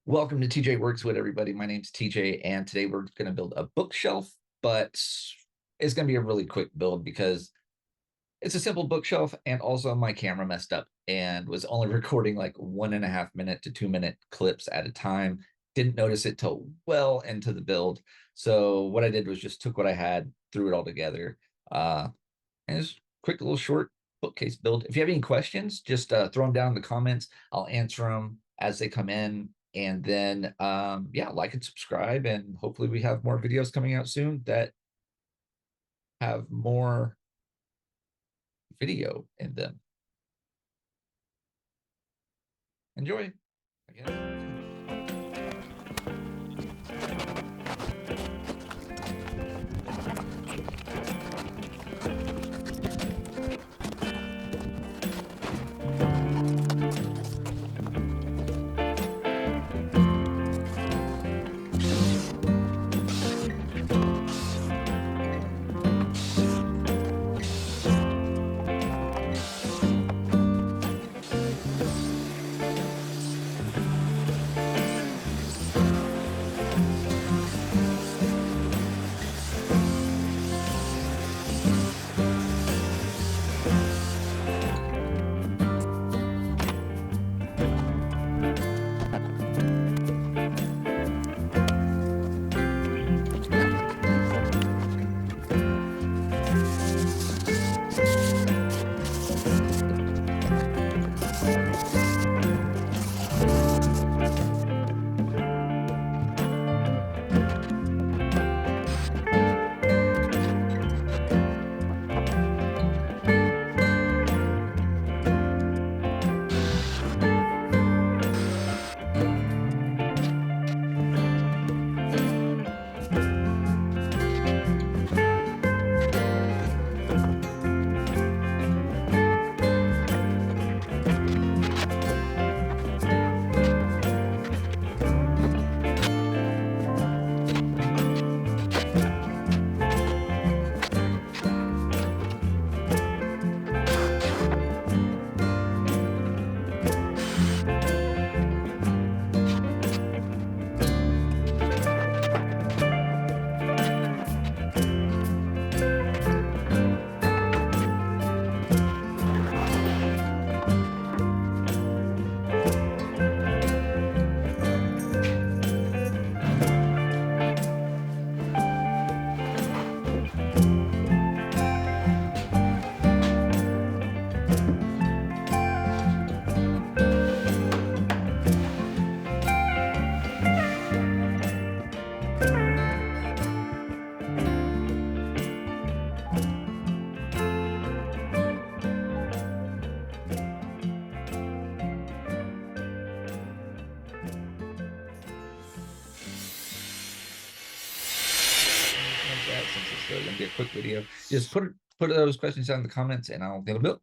Welcome to TJ Works With, everybody. My name's TJ, and today we're going to build a bookshelf, but it's going to be a really quick build because it's a simple bookshelf, and also my camera messed up and was only recording like 1.5 minute to 2 minute clips at a time. Didn't notice it till well into the build. So what I did was just took what I had, threw it all together, and it's a quick little short bookcase build. If you have any questions, just throw them down in the comments. I'll answer them as they come in. And then, yeah, like and subscribe. And hopefully we have more videos coming out soon that have more video in them. Enjoy. Again. That since it's going to be a quick video, just put those questions down in the comments, and I'll get a bit.